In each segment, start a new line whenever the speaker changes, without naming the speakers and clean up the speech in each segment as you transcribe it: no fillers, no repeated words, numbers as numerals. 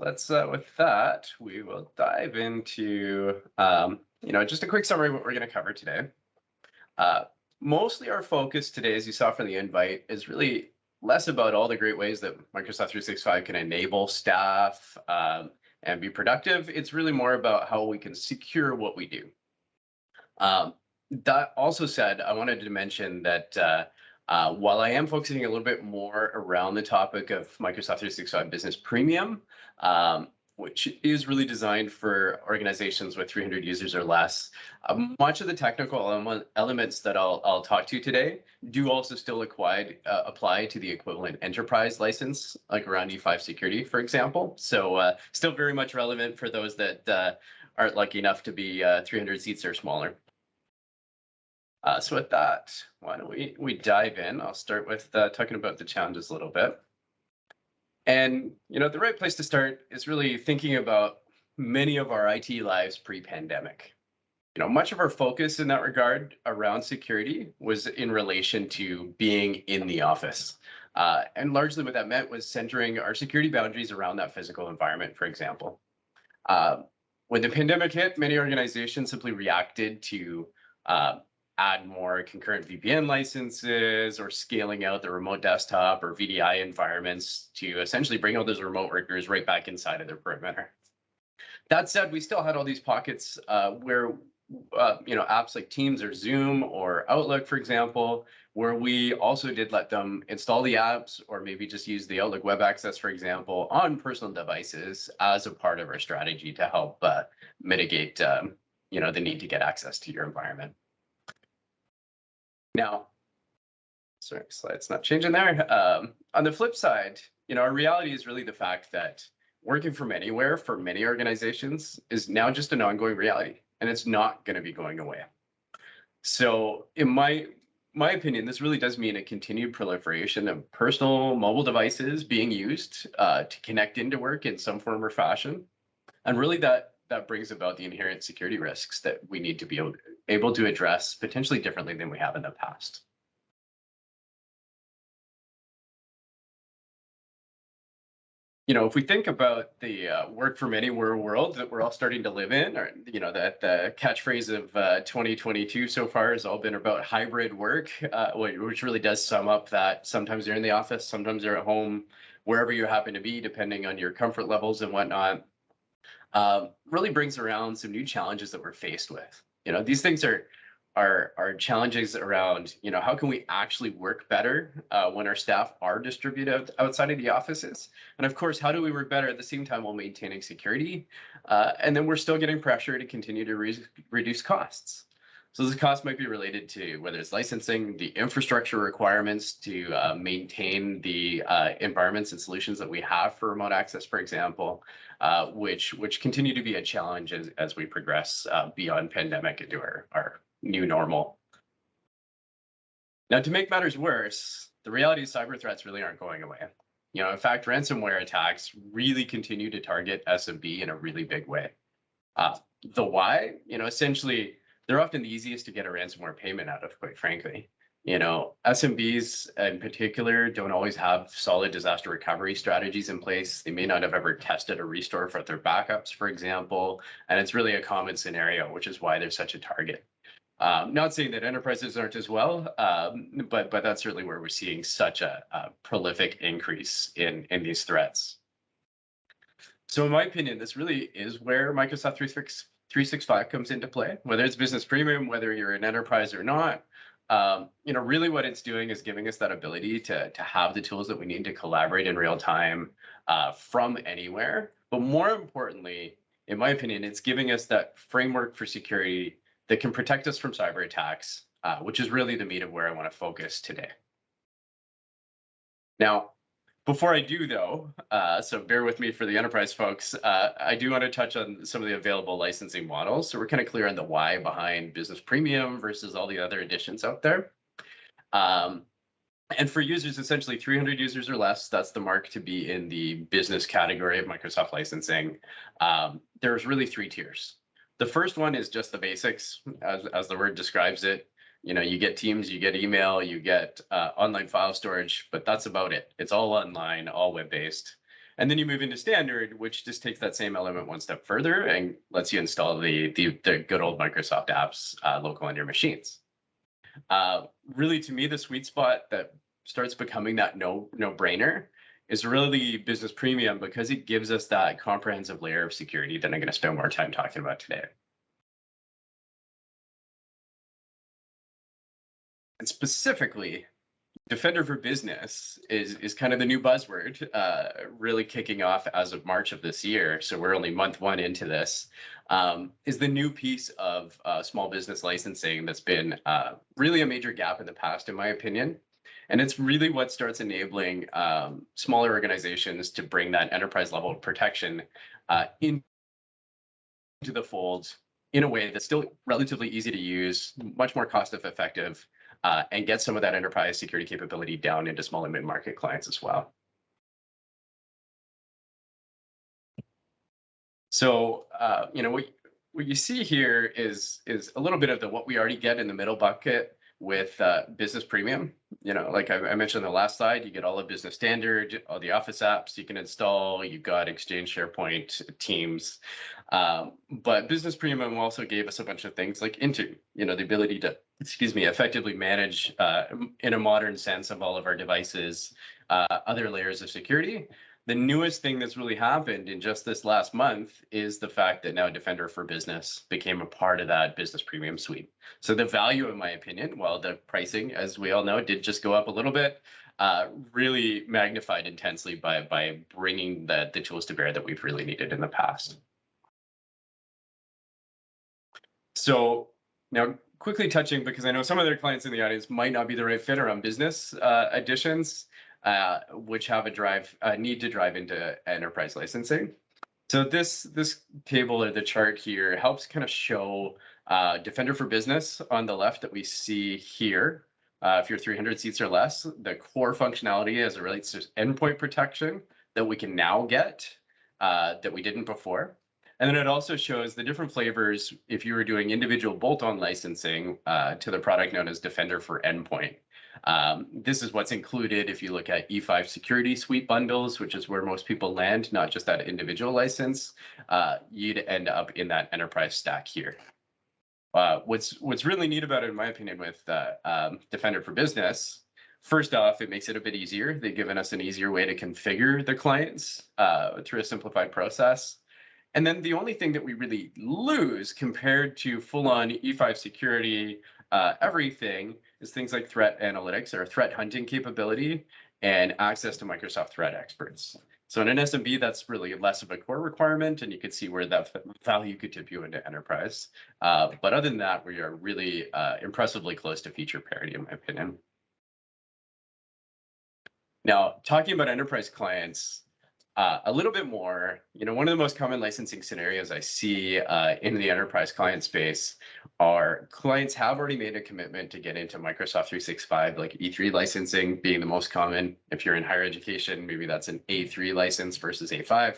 let's with that, we will dive into just a quick summary of what we're going to cover today. Uh, Mostly our focus today, as you saw from the invite, is really less about all the great ways that Microsoft 365 can enable staff and be productive. It's really more about how we can secure what we do. That also said, I wanted to mention that while I am focusing a little bit more around the topic of Microsoft 365 Business Premium, which is really designed for organizations with 300 users or less, much of the technical elements that I'll talk to today do also still apply to the equivalent enterprise license, like around E5 security, for example. So still very much relevant for those that aren't lucky enough to be 300 seats or smaller. So with that, why don't we dive in? I'll start with talking about the challenges a little bit. And the right place to start is really thinking about many of our IT lives pre-pandemic. Much of our focus in that regard around security was in relation to being in the office. And largely what that meant was centering our security boundaries around that physical environment, for example. When the pandemic hit, many organizations simply reacted to add more concurrent VPN licenses or scaling out the remote desktop or VDI environments to essentially bring all those remote workers right back inside of their perimeter. That said, we still had all these pockets where apps like Teams or Zoom or Outlook, for example, where we also did let them install the apps or maybe just use the Outlook web access, for example, on personal devices as a part of our strategy to help mitigate the need to get access to your environment. Now, sorry, slide's not changing there. On the flip side, our reality is really the fact that working from anywhere for many organizations is now just an ongoing reality, and it's not going to be going away. So in my opinion, this really does mean a continued proliferation of personal mobile devices being used to connect into work in some form or fashion. And really that brings about the inherent security risks that we need to be able to address potentially differently than we have in the past. If we think about the work from anywhere world that we're all starting to live in, or that the catchphrase of 2022 so far has all been about hybrid work, which really does sum up that sometimes you're in the office, sometimes you're at home, wherever you happen to be, depending on your comfort levels and whatnot. Really brings around some new challenges that we're faced with. These things are challenges around, how can we actually work better when our staff are distributed outside of the offices? And of course, how do we work better at the same time while maintaining security? And then we're still getting pressure to continue to reduce costs. So this cost might be related to whether it's licensing, the infrastructure requirements to maintain the environments and solutions that we have for remote access, for example, which continue to be a challenge as we progress beyond pandemic into our new normal. Now, to make matters worse, the reality is cyber threats really aren't going away. In fact, ransomware attacks really continue to target SMB in a really big way. The why, essentially, they're often the easiest to get a ransomware payment out of, quite frankly. SMBs in particular don't always have solid disaster recovery strategies in place. They may not have ever tested a restore for their backups, for example, and it's really a common scenario, which is why they're such a target. Not saying that enterprises aren't as well, but that's certainly where we're seeing such a prolific increase in these threats. So in my opinion, this really is where Microsoft 365 comes into play, whether it's business premium, whether you're an enterprise or not. Really what it's doing is giving us that ability to have the tools that we need to collaborate in real time from anywhere. But more importantly, in my opinion, it's giving us that framework for security that can protect us from cyber attacks, which is really the meat of where I want to focus today. Now, before I do, though, so bear with me for the enterprise folks, I do want to touch on some of the available licensing models. So we're kind of clear on the why behind Business Premium versus all the other additions out there. And for users, essentially 300 users or less, that's the mark to be in the business category of Microsoft licensing. There's really 3 tiers. The first one is just the basics, as the word describes it. You get Teams, you get email, you get online file storage, but that's about it. It's all online, all web-based. And then you move into standard, which just takes that same element one step further and lets you install the good old Microsoft apps local on your machines. Really, to me, the sweet spot that starts becoming that no-brainer is really Business Premium, because it gives us that comprehensive layer of security that I'm going to spend more time talking about today. And specifically, Defender for Business is kind of the new buzzword, really kicking off as of March of this year. So we're only month one into this. Is the new piece of small business licensing that's been really a major gap in the past, in my opinion. And it's really what starts enabling smaller organizations to bring that enterprise level of protection into the fold in a way that's still relatively easy to use, much more cost effective, and get some of that enterprise security capability down into small and mid-market clients as well. So, what you see here is a little bit of what we already get in the middle bucket with Business Premium. Like I mentioned in the last slide, you get all of Business Standard, all the Office apps you can install. You've got Exchange, SharePoint, Teams. But Business Premium also gave us a bunch of things like Intune, the ability to, effectively manage in a modern sense of all of our devices, other layers of security. The newest thing that's really happened in just this last month is the fact that now Defender for Business became a part of that Business Premium suite. So the value, in my opinion, while the pricing, as we all know, did just go up a little bit, really magnified intensely by bringing the tools to bear that we've really needed in the past. So now, quickly touching, because I know some of their clients in the audience might not be the right fit around business editions, which have a need to drive into enterprise licensing. So this table or the chart here helps kind of show Defender for Business on the left that we see here. If you're 300 seats or less, the core functionality as it relates to endpoint protection that we can now get that we didn't before. And then it also shows the different flavors if you were doing individual bolt-on licensing to the product known as Defender for Endpoint. This is what's included if you look at E5 security suite bundles, which is where most people land, not just that individual license. You'd end up in that enterprise stack here. What's really neat about it, in my opinion, with Defender for Business, first off, it makes it a bit easier. They've given us an easier way to configure the clients through a simplified process. And then the only thing that we really lose compared to full-on E5 security, everything, is things like threat analytics or threat hunting capability and access to Microsoft threat experts. So in an SMB, that's really less of a core requirement, and you can see where that value could tip you into enterprise. But other than that, we are really impressively close to feature parity, in my opinion. Now, talking about enterprise clients, a little bit more, one of the most common licensing scenarios I see in the enterprise client space are clients have already made a commitment to get into Microsoft 365, like E3 licensing being the most common. If you're in higher education, maybe that's an A3 license versus A5.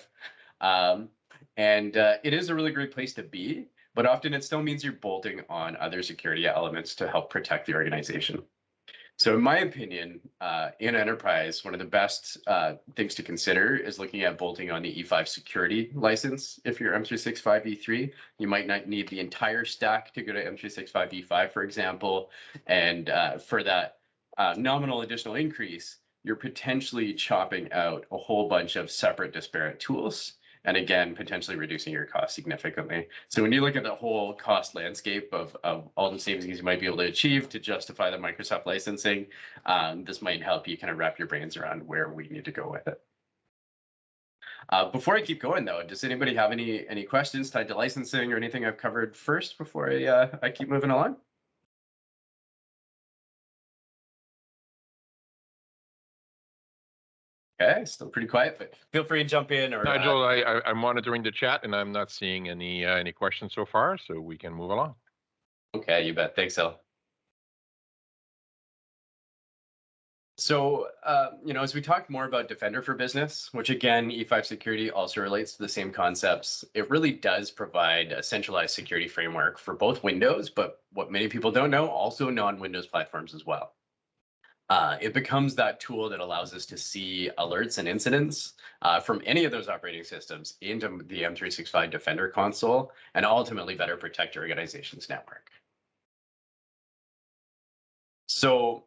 It is a really great place to be, but often it still means you're bolting on other security elements to help protect the organization. So in my opinion, in enterprise, one of the best things to consider is looking at bolting on the E5 security license. If you're M365 E3, you might not need the entire stack to go to M365 E5, for example. And for that nominal additional increase, you're potentially chopping out a whole bunch of separate disparate tools. And again, potentially reducing your cost significantly. So when you look at the whole cost landscape of all the savings you might be able to achieve to justify the Microsoft licensing, this might help you kind of wrap your brains around where we need to go with it. Before I keep going, though, does anybody have any questions tied to licensing or anything I've covered first before I keep moving along? Okay, still pretty quiet, but feel free to jump in. Or
Nigel, I'm monitoring the chat and I'm not seeing any questions so far, so we can move along.
Okay, you bet. Thanks, El. So, as we talk more about Defender for Business, which again, E5 security also relates to the same concepts, it really does provide a centralized security framework for both Windows, but what many people don't know, also non-Windows platforms as well. It becomes that tool that allows us to see alerts and incidents from any of those operating systems into the M365 Defender console and ultimately better protect your organization's network. So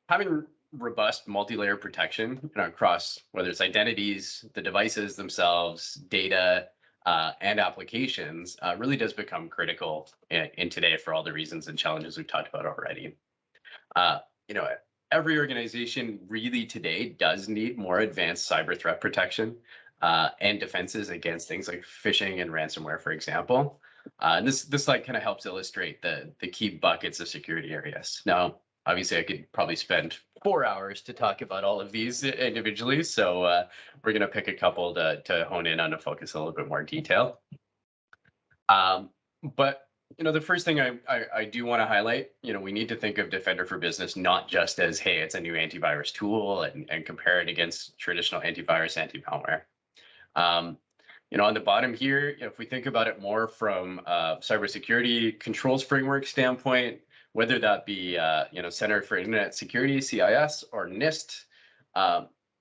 having robust multi-layer protection across whether it's identities, the devices themselves, data, and applications really does become critical in today for all the reasons and challenges we've talked about already. Uh, you know, every organization really today does need more advanced cyber threat protection and defenses against things like phishing and ransomware, for example. And this like kind of helps illustrate the key buckets of security areas. Now, obviously, I could probably spend 4 hours to talk about all of these individually, so we're going to pick a couple to hone in on and focus a little bit more detail. But the first thing I do want to highlight, we need to think of Defender for Business not just as, hey, it's a new antivirus tool and compare it against traditional antivirus, anti-malware. On the bottom here, if we think about it more from a cybersecurity controls framework standpoint, whether that be Center for Internet Security, CIS, or NIST,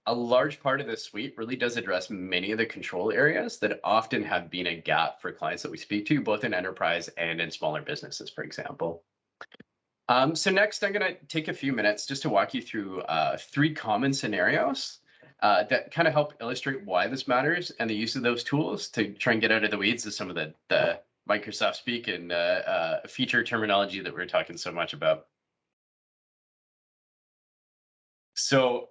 a large part of this suite really does address many of the control areas that often have been a gap for clients that we speak to, both in enterprise and in smaller businesses, for example. So next, I'm going to take a few minutes just to walk you through 3 common scenarios that kind of help illustrate why this matters and the use of those tools to try and get out of the weeds of some of the Microsoft speak and feature terminology that we're talking so much about. So,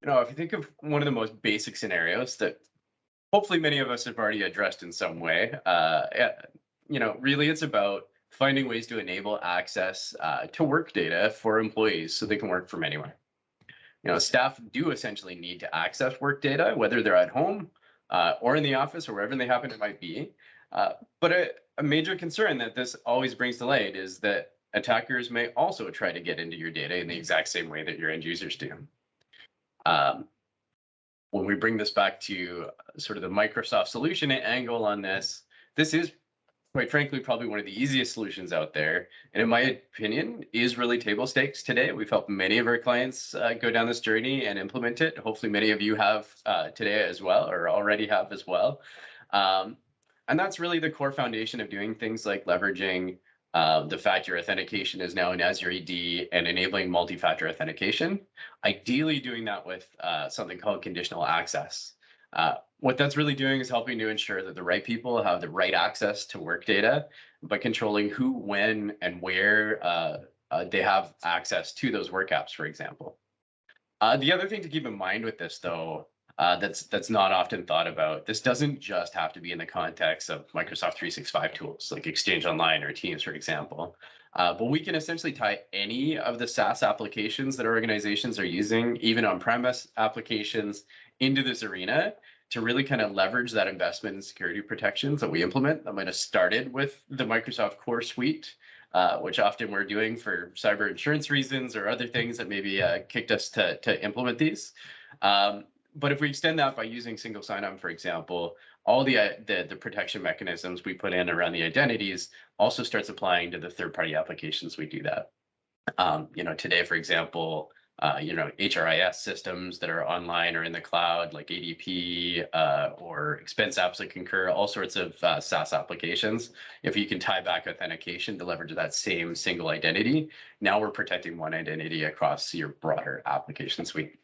if you think of one of the most basic scenarios that hopefully many of us have already addressed in some way, really it's about finding ways to enable access to work data for employees so they can work from anywhere. Staff do essentially need to access work data, whether they're at home or in the office or wherever they happen it might be. But a major concern that this always brings to light is that attackers may also try to get into your data in the exact same way that your end users do. Um, when we bring this back to sort of the Microsoft solution angle on this, this is quite frankly probably one of the easiest solutions out there, and in my opinion is really table stakes today. We've helped many of our clients go down this journey and implement it. Hopefully many of you have today as well, or already have as well. And that's really the core foundation of doing things like leveraging the fact your authentication is now an Azure AD and enabling multi-factor authentication, ideally doing that with something called conditional access. What that's really doing is helping to ensure that the right people have the right access to work data, but controlling who, when, and where they have access to those work apps, for example. The other thing to keep in mind with this, though, that's not often thought about, this doesn't just have to be in the context of Microsoft 365 tools like Exchange Online or Teams, for example. But we can essentially tie any of the SaaS applications that organizations are using, even on-premise applications, into this arena to really kind of leverage that investment in security protections that we implement that might have started with the Microsoft Core Suite, which often we're doing for cyber insurance reasons or other things that maybe kicked us to implement these. But if we extend that by using single sign-on, for example, all the protection mechanisms we put in around the identities also starts applying to the third-party applications we do that. Today, for example, HRIS systems that are online or in the cloud, like ADP or expense apps like Concur, all sorts of SaaS applications. If you can tie back authentication to leverage that same single identity, now we're protecting one identity across your broader application suite.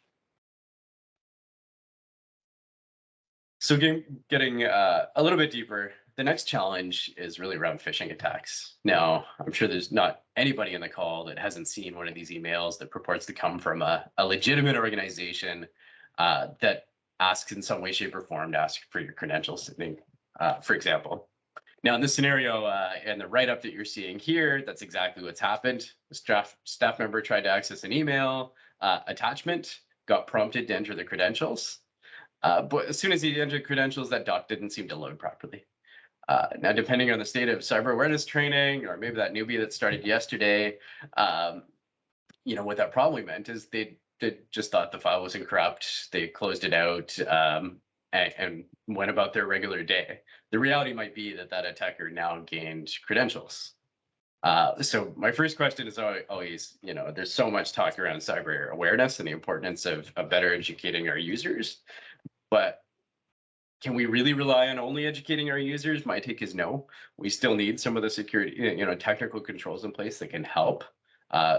So getting a little bit deeper, the next challenge is really around phishing attacks. Now, I'm sure there's not anybody in the call that hasn't seen one of these emails that purports to come from a legitimate organization that asks in some way, shape, or form to ask for your credentials, for example. Now, in this scenario and the write-up that you're seeing here, that's exactly what's happened. A staff member tried to access an email attachment, got prompted to enter the credentials. But as soon as he entered credentials, that doc didn't seem to load properly. Now, depending on the state of cyber awareness training, or maybe that newbie that started yesterday, what that probably meant is they just thought the file wasn't corrupt. They closed it out and went about their regular day. The reality might be that attacker now gained credentials. So my first question is always, there's so much talk around cyber awareness and the importance of better educating our users, but can we really rely on only educating our users? My take is no. We still need some of the security, technical controls in place that can help, uh,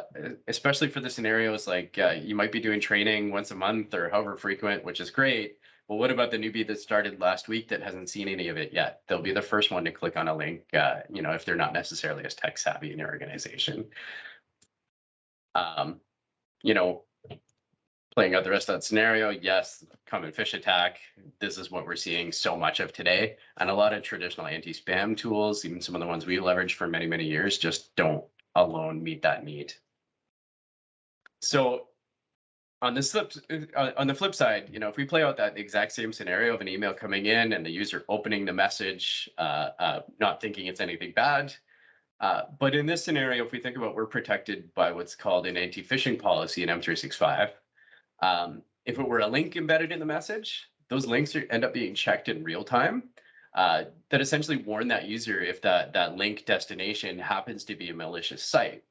especially for the scenarios like you might be doing training once a month or however frequent, which is great. Well, what about the newbie that started last week that hasn't seen any of it yet? They'll be the first one to click on a link, if they're not necessarily as tech savvy in their organization. Um, you know, Playing out the rest of that scenario, yes, common fish attack. This is what we're seeing so much of today. And a lot of traditional anti-spam tools, even some of the ones we leveraged for many, many years, just don't alone meet that need. So on the flip side, if we play out that exact same scenario of an email coming in and the user opening the message, not thinking it's anything bad, but in this scenario, if we think about we're protected by what's called an anti-phishing policy in M365. If it were a link embedded in the message, those links end up being checked in real time. That essentially warn that user if that link destination happens to be a malicious site,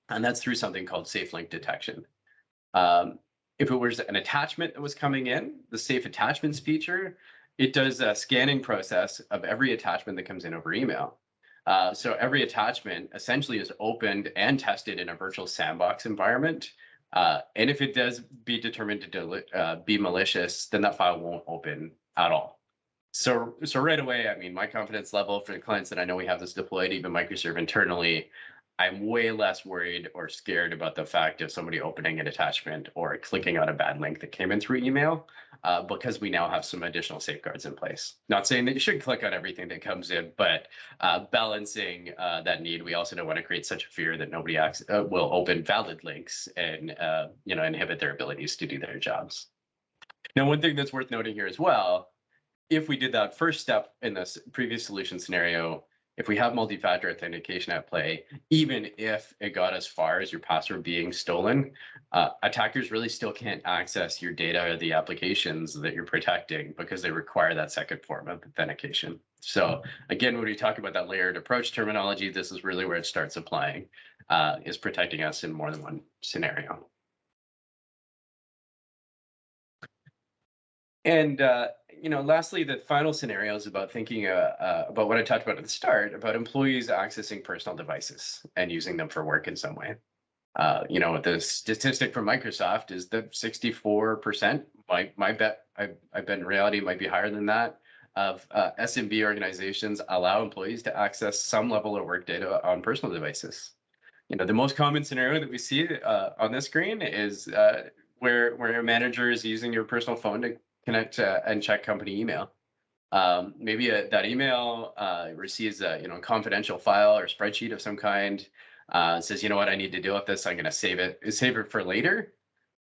and that's through something called safe link detection. Um, if it was an attachment that was coming in, the safe attachments feature, it does a scanning process of every attachment that comes in over email. So every attachment essentially is opened and tested in a virtual sandbox environment. And if it does be determined to be malicious, then that file won't open at all. So right away, I mean, my confidence level for the clients that I know we have this deployed, even Microserve internally, I'm way less worried or scared about the fact of somebody opening an attachment or clicking on a bad link that came in through email, because we now have some additional safeguards in place. Not saying that you should click on everything that comes in, but balancing that need. We also don't want to create such a fear that nobody will open valid links and inhibit their abilities to do their jobs. Now, one thing that's worth noting here as well, if we did that first step in this previous solution scenario, if we have multi-factor authentication at play, even if it got as far as your password being stolen, attackers really still can't access your data or the applications that you're protecting because they require that second form of authentication. So again, when we talk about that layered approach terminology, this is really where it starts applying, is protecting us in more than one scenario. And lastly, the final scenario is about thinking about what I talked about at the start about employees accessing personal devices and using them for work in some way. The statistic from Microsoft is that 64%, my bet, I bet in reality it might be higher than that, of SMB organizations allow employees to access some level of work data on personal devices. The most common scenario that we see on this screen is where a manager is using your personal phone to connect and check company email. Maybe that email receives a confidential file or spreadsheet of some kind. Says, you know what, I need to deal with this. I'm going to save it for later,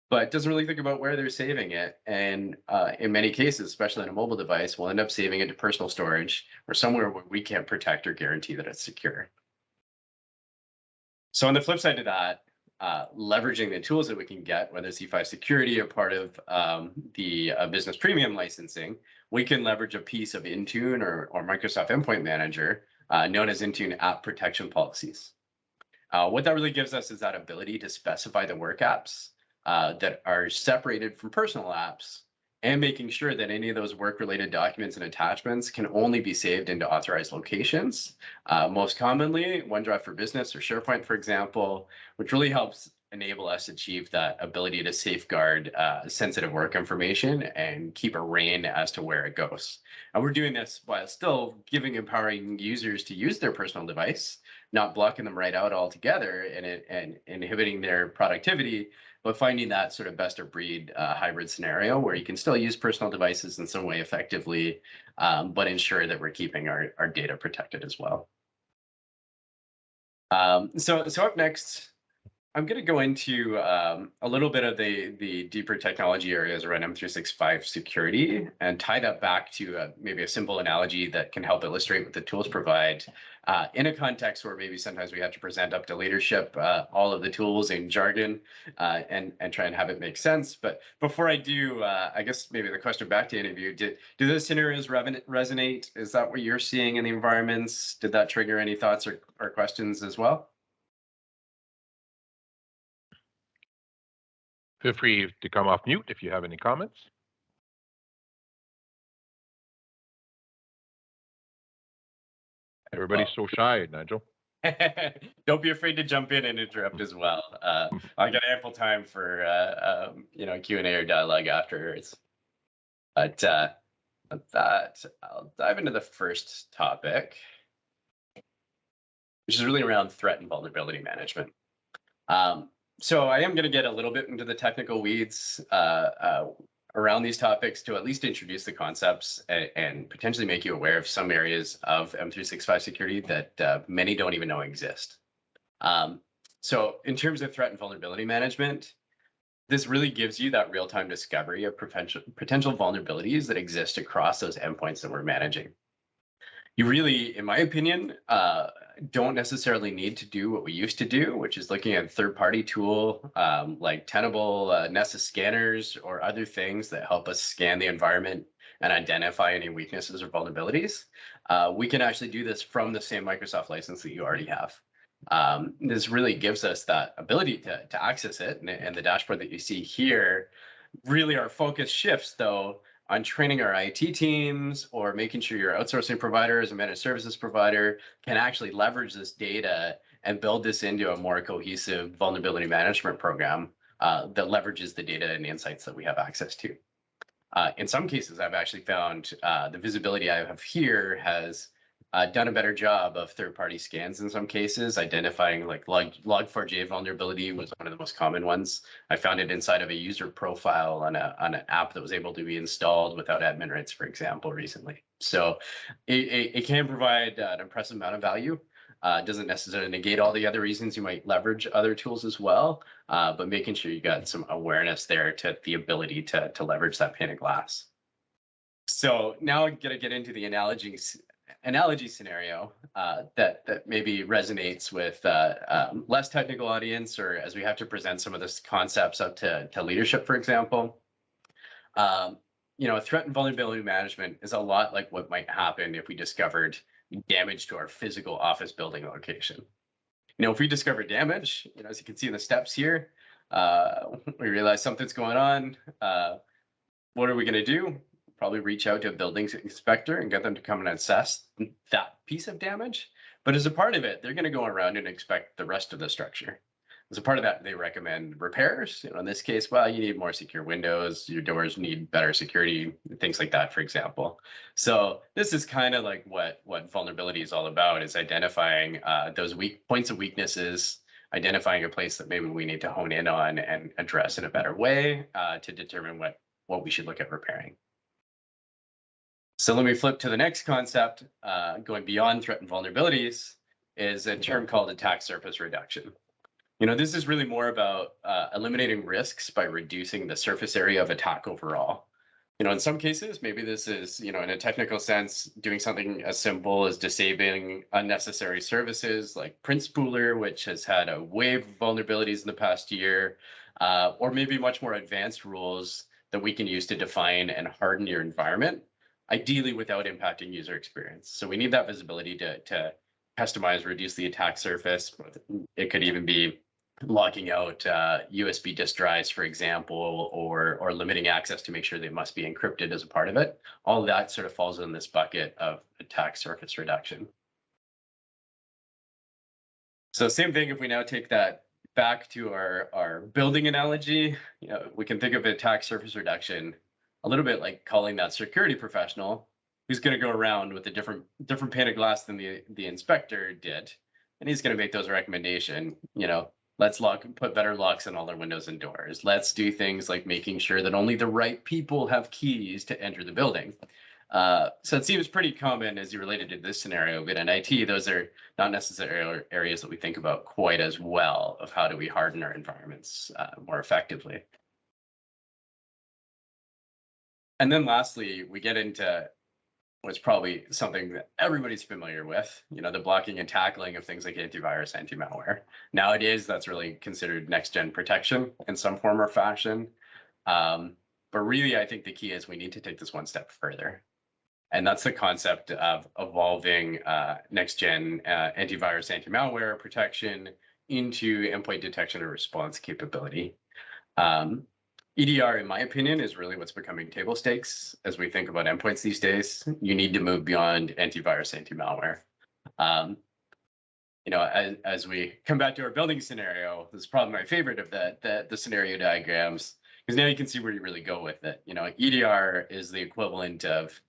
but doesn't really think about where they're saving it. And in many cases, especially on a mobile device, we'll end up saving it to personal storage or somewhere where we can't protect or guarantee that it's secure. So on the flip side of that, leveraging the tools that we can get, whether it's E5 security or part of the business premium licensing, we can leverage a piece of Intune or Microsoft Endpoint Manager known as Intune App Protection Policies. What that really gives us is that ability to specify the work apps that are separated from personal apps and making sure that any of those work-related documents and attachments can only be saved into authorized locations. Most commonly, OneDrive for Business or SharePoint, for example, which really helps enable us to achieve that ability to safeguard sensitive work information and keep a rein as to where it goes. And we're doing this while still empowering users to use their personal device, not blocking them right out altogether and inhibiting their productivity, but finding that sort of best of breed hybrid scenario where you can still use personal devices in some way effectively, but ensure that we're keeping our data protected as well. So up next, I'm going to go into a little bit of the deeper technology areas around M365 security and tie that back to maybe a simple analogy that can help illustrate what the tools provide in a context where maybe sometimes we have to present up to leadership all of the tools in jargon and try and have it make sense. But before I do, I guess maybe the question back to any of you, do those scenarios resonate? Is that what you're seeing in the environments? Did that trigger any thoughts or questions as well?
Feel free to come off mute if you have any comments. Everybody's so shy, Nigel.
Don't be afraid to jump in and interrupt as well. I got ample time for Q&A or dialogue afterwards. But with that, I'll dive into the first topic, which is really around threat and vulnerability management. So I am going to get a little bit into the technical weeds around these topics to at least introduce the concepts and potentially make you aware of some areas of M365 security that many don't even know exist. So in terms of threat and vulnerability management, this really gives you that real-time discovery of potential vulnerabilities that exist across those endpoints that we're managing. You really, in my opinion, don't necessarily need to do what we used to do, which is looking at third-party tool like Tenable, Nessus scanners, or other things that help us scan the environment and identify any weaknesses or vulnerabilities. We can actually do this from the same Microsoft license that you already have. This really gives us that ability to access it, and the dashboard that you see here, really our focus shifts though on training our IT teams or making sure your outsourcing providers and managed services provider can actually leverage this data and build this into a more cohesive vulnerability management program that leverages the data and insights that we have access to. In some cases, I've actually found the visibility I have here has done a better job of third-party scans in some cases, identifying like log4j vulnerability was one of the most common ones. I found it inside of a user profile on an app that was able to be installed without admin rights, for example, recently. So it can provide an impressive amount of value. Doesn't necessarily negate all the other reasons you might leverage other tools as well, but making sure you got some awareness there to the ability to leverage that pane of glass. So now I'm going to get into the analogy scenario that maybe resonates with less technical audience, or as we have to present some of this concepts up to leadership, for example. Threat and vulnerability management is a lot like what might happen if we discovered damage to our physical office building location. If we discover damage, as you can see in the steps here, we realize something's going on. What are we going to do? Probably reach out to a buildings inspector and get them to come and assess that piece of damage. But as a part of it, they're going to go around and inspect the rest of the structure. As a part of that, they recommend repairs. In this case, well, you need more secure windows, your doors need better security, things like that, for example. So this is kind of like what vulnerability is all about, is identifying those weak points of weaknesses, identifying a place that maybe we need to hone in on and address in a better way to determine what we should look at repairing. So let me flip to the next concept, going beyond threat and vulnerabilities, is a term called attack surface reduction. This is really more about eliminating risks by reducing the surface area of attack overall. In some cases, maybe this is, in a technical sense, doing something as simple as disabling unnecessary services like Print Spooler, which has had a wave of vulnerabilities in the past year, or maybe much more advanced rules that we can use to define and harden your environment, ideally without impacting user experience. So we need that visibility to customize, reduce the attack surface. It could even be locking out USB disk drives, for example, or limiting access to make sure they must be encrypted as a part of it. All of that sort of falls in this bucket of attack surface reduction. So same thing, if we now take that back to our building analogy, we can think of attack surface reduction a little bit like calling that security professional who's going to go around with a different pane of glass than the inspector did, and he's going to make those recommendations. Let's put better locks on all our windows and doors. Let's do things like making sure that only the right people have keys to enter the building. So it seems pretty common as you related to this scenario, but in IT, those are not necessarily areas that we think about quite as well of how do we harden our environments more effectively. And then lastly, we get into what's probably something that everybody's familiar with, the blocking and tackling of things like antivirus, anti-malware. Nowadays, that's really considered next-gen protection in some form or fashion. But really, I think the key is we need to take this one step further. And that's the concept of evolving next-gen antivirus, anti-malware protection into endpoint detection and response capability. EDR, in my opinion, is really what's becoming table stakes as we think about endpoints these days. You need to move beyond antivirus, anti-malware. Um, as we come back to our building scenario, this is probably my favorite of the scenario diagrams, because now you can see where you really go with it. EDR is the equivalent of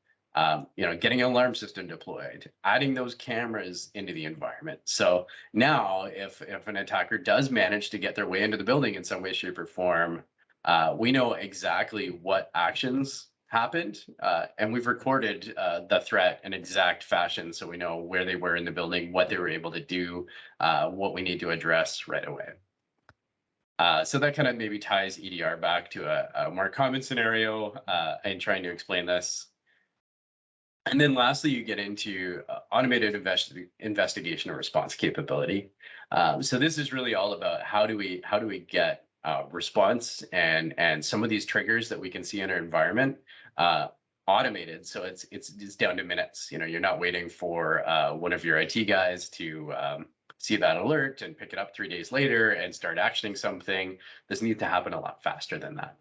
getting an alarm system deployed, adding those cameras into the environment. So now if an attacker does manage to get their way into the building in some way, shape, or form, we know exactly what actions happened, and we've recorded the threat in exact fashion, so we know where they were in the building, what they were able to do, what we need to address right away. So that kind of maybe ties EDR back to a more common scenario in trying to explain this. And then lastly, you get into automated investigation and response capability. So this is really all about how do we get response and some of these triggers that we can see in our environment automated. So it's down to minutes. You're not waiting for one of your IT guys to see that alert and pick it up 3 days later and start actioning something. This needs to happen a lot faster than that.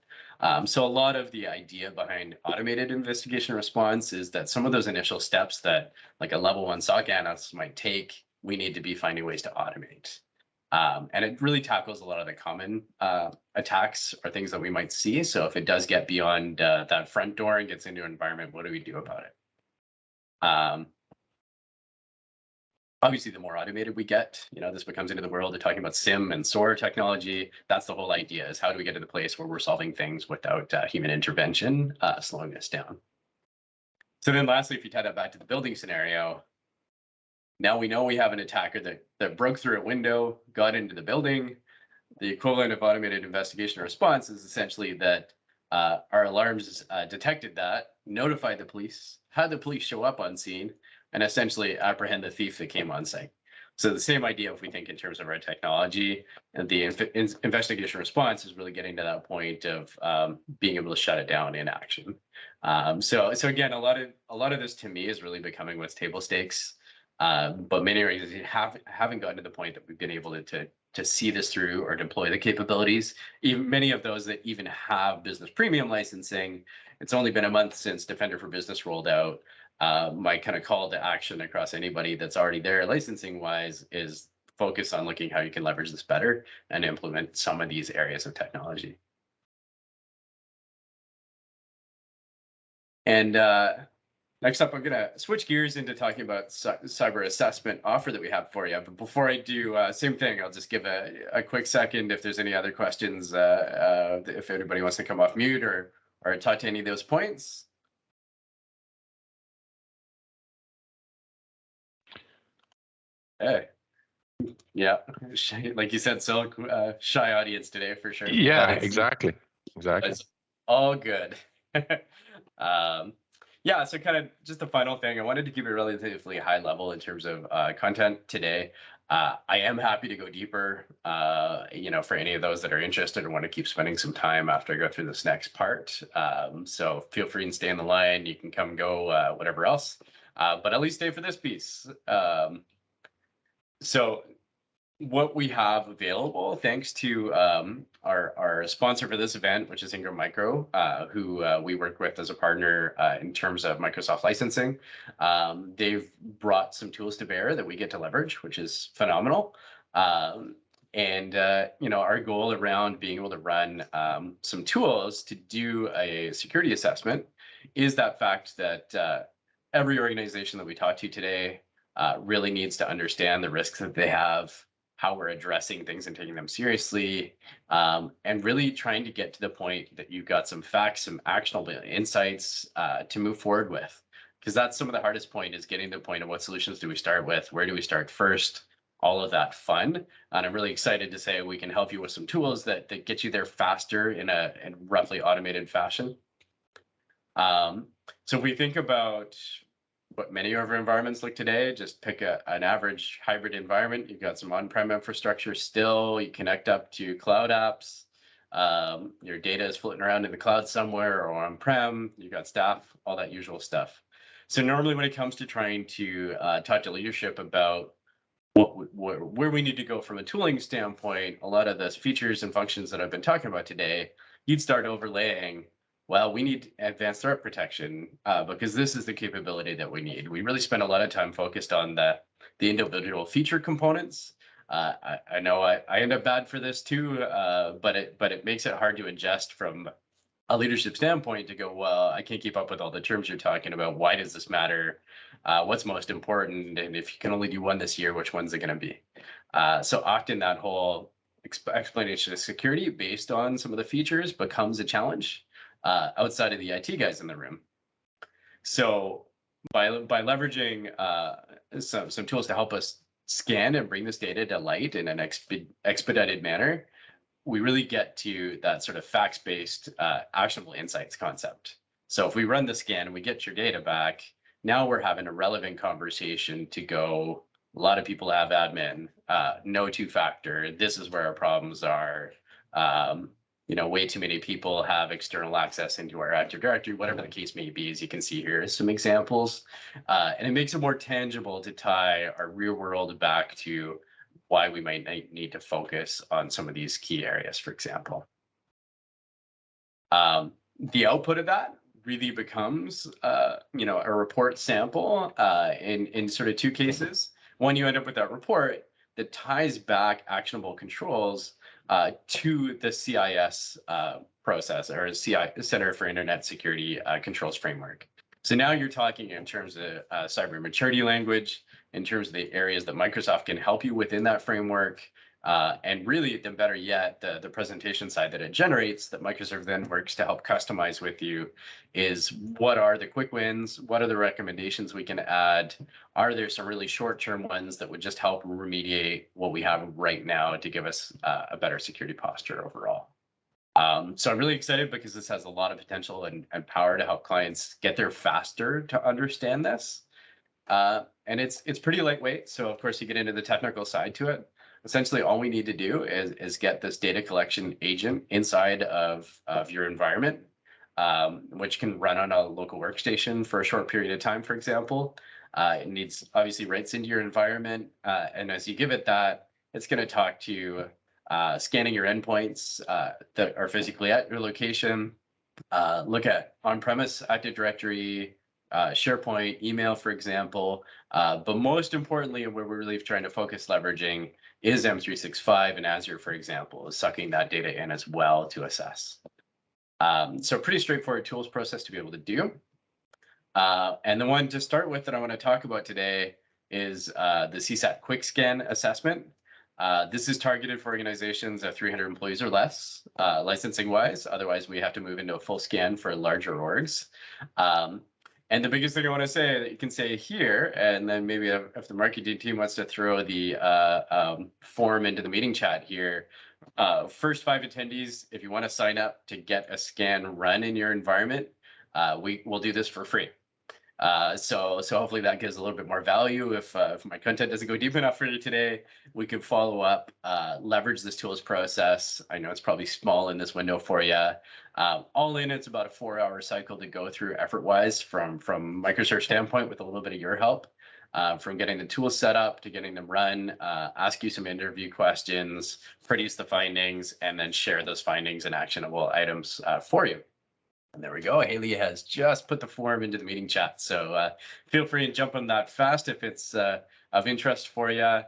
So a lot of the idea behind automated investigation response is that some of those initial steps that like a level 1 SOC analyst might take, we need to be finding ways to automate. And it really tackles a lot of the common attacks or things that we might see. So if it does get beyond that front door and gets into an environment, what do we do about it? Obviously, the more automated we get, this becomes into the world of talking about SIM and SOAR technology. That's the whole idea, is how do we get to the place where we're solving things without human intervention slowing us down. So then lastly, if you tie that back to the building scenario, now we know we have an attacker that broke through a window, got into the building. The equivalent of automated investigation response is essentially that our alarms detected that, notified the police, had the police show up on scene, and essentially apprehend the thief that came on site. So the same idea, if we think in terms of our technology, and the investigation response is really getting to that point of being able to shut it down in action. So again, a lot of this to me is really becoming what's table stakes. But many organizations haven't gotten to the point that we've been able to see this through or deploy the capabilities. Even many of those that even have business premium licensing, it's only been a month since Defender for Business rolled out. My kind of call to action across anybody that's already there licensing wise is focus on looking how you can leverage this better and implement some of these areas of technology. And next up, I'm going to switch gears into talking about cyber assessment offer that we have for you. But before I do, same thing, I'll just give a quick second if there's any other questions, if anybody wants to come off mute or talk to any of those points. Hey, yeah, like you said, so shy audience today for sure.
Yeah, exactly.
It's all good. Yeah, so kind of just the final thing, I wanted to keep it relatively high level in terms of content today. I am happy to go deeper, for any of those that are interested or want to keep spending some time after I go through this next part. So feel free and stay in the line. You can come go, whatever else, but at least stay for this piece. So what we have available, thanks to our sponsor for this event, which is Ingram Micro, who we work with as a partner in terms of Microsoft licensing. They've brought some tools to bear that we get to leverage, which is phenomenal. And our goal around being able to run some tools to do a security assessment is that fact that every organization that we talk to today really needs to understand the risks that they have, how we're addressing things and taking them seriously, and really trying to get to the point that you've got some facts, some actionable insights to move forward with. Because that's some of the hardest point, is getting to the point of what solutions do we start with, where do we start first, all of that fun. And I'm really excited to say we can help you with some tools that get you there faster in roughly automated fashion. So if we think about what many of our environments look today, just pick an average hybrid environment. You've got some on-prem infrastructure still, you connect up to cloud apps. Your data is floating around in the cloud somewhere or on-prem, you've got staff, all that usual stuff. So normally when it comes to trying to talk to leadership about where we need to go from a tooling standpoint, a lot of the features and functions that I've been talking about today you'd start overlaying, well, we need advanced threat protection because this is the capability that we need. We really spend a lot of time focused on the individual feature components. I know I end up bad for this too, but it makes it hard to ingest from a leadership standpoint to go, well, I can't keep up with all the terms you're talking about. Why does this matter? What's most important? And if you can only do one this year, which one's it going to be? So often that whole explanation of security based on some of the features becomes a challenge outside of the IT guys in the room. So by leveraging some tools to help us scan and bring this data to light in an expedited manner, we really get to that sort of facts-based actionable insights concept. So if we run the scan and we get your data back, now we're having a relevant conversation to go, a lot of people have admin, no two-factor, this is where our problems are. Way too many people have external access into our Active Directory, whatever the case may be. As you can see here, some examples. And it makes it more tangible to tie our real world back to why we might need to focus on some of these key areas, for example. The output of that really becomes, a report sample in sort of two cases. One, you end up with that report that ties back actionable controls to the CIS process, or Center for Internet Security Controls framework. So now you're talking in terms of cyber maturity language, in terms of the areas that Microsoft can help you within that framework. And really, then better yet, the presentation side that it generates, that Microserve then works to help customize with you, is what are the quick wins? What are the recommendations we can add? Are there some really short-term ones that would just help remediate what we have right now to give us a better security posture overall? So I'm really excited because this has a lot of potential and power to help clients get there faster to understand this. And it's pretty lightweight. So of course you get into the technical side to it. Essentially, all we need to do is get this data collection agent inside of your environment, which can run on a local workstation for a short period of time, for example. It needs obviously writes into your environment. And as you give it that, it's going to talk to scanning your endpoints that are physically at your location, look at on-premise Active Directory, SharePoint, email, for example. But most importantly, where we're really trying to focus leveraging is M365 and Azure, for example, is sucking that data in as well to assess. So pretty straightforward tools process to be able to do. And the one to start with that I want to talk about today is the CSAT Quick Scan Assessment. This is targeted for organizations of 300 employees or less, licensing wise. Otherwise, we have to move into a full scan for larger orgs. And the biggest thing I want to say that you can say here, and then maybe if the marketing team wants to throw the form into the meeting chat here, first 5 attendees, if you want to sign up to get a scan run in your environment, we'll do this for free. So hopefully that gives a little bit more value. If my content doesn't go deep enough for you today, we could follow up, leverage this tools process. I know it's probably small in this window for you. All in, it's about a 4-hour cycle to go through effort-wise from Microserve standpoint, with a little bit of your help, from getting the tools set up to getting them run, ask you some interview questions, produce the findings, and then share those findings and actionable items for you. And there we go. Haley has just put the form into the meeting chat. So feel free to jump on that fast if it's of interest for you.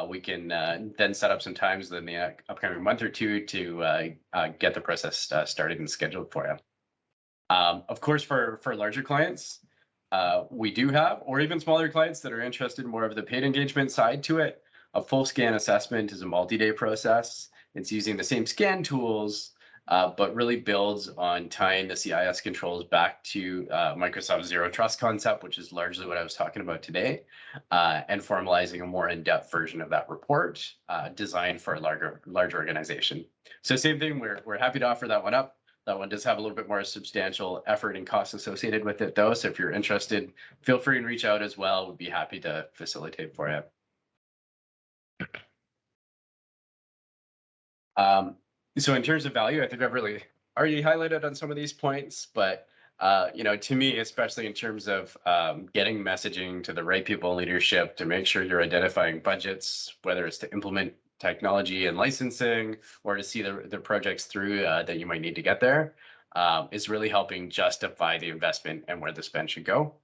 We can then set up some times in the upcoming month or two to get the process started and scheduled for you. Of course, for larger clients, we do have, or even smaller clients that are interested in more of the paid engagement side to it, a full scan assessment is a multi-day process. It's using the same scan tools, but really builds on tying the CIS controls back to Microsoft Zero Trust concept, which is largely what I was talking about today, and formalizing a more in-depth version of that report designed for a large organization. So same thing, we're happy to offer that one up. That one does have a little bit more substantial effort and costs associated with it, though. So if you're interested, feel free and reach out as well. We'd be happy to facilitate for you. So in terms of value, I think I've really already highlighted on some of these points, but to me, especially in terms of getting messaging to the right people in leadership to make sure you're identifying budgets, whether it's to implement technology and licensing, or to see the projects through that you might need to get there, is really helping justify the investment and where the spend should go.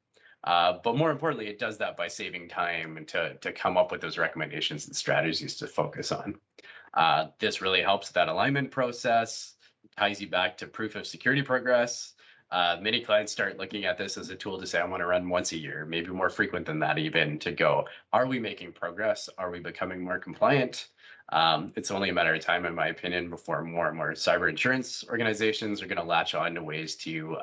But more importantly, it does that by saving time and to come up with those recommendations and strategies to focus on. This really helps that alignment process, ties you back to proof of security progress. Many clients start looking at this as a tool to say, I want to run once a year, maybe more frequent than that, even to go, are we making progress? Are we becoming more compliant? It's only a matter of time, in my opinion, before more and more cyber insurance organizations are going to latch on to ways to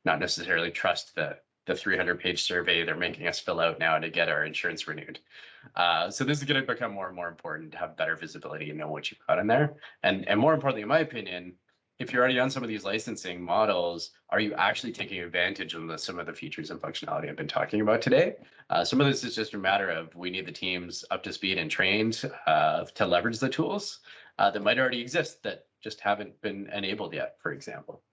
not necessarily trust the 300-page survey they're making us fill out now to get our insurance renewed. So this is going to become more and more important to have better visibility and know what you've got in there. And more importantly, in my opinion, if you're already on some of these licensing models, are you actually taking advantage of some of the features and functionality I've been talking about today? Some of this is just a matter of we need the teams up to speed and trained to leverage the tools that might already exist that just haven't been enabled yet, for example.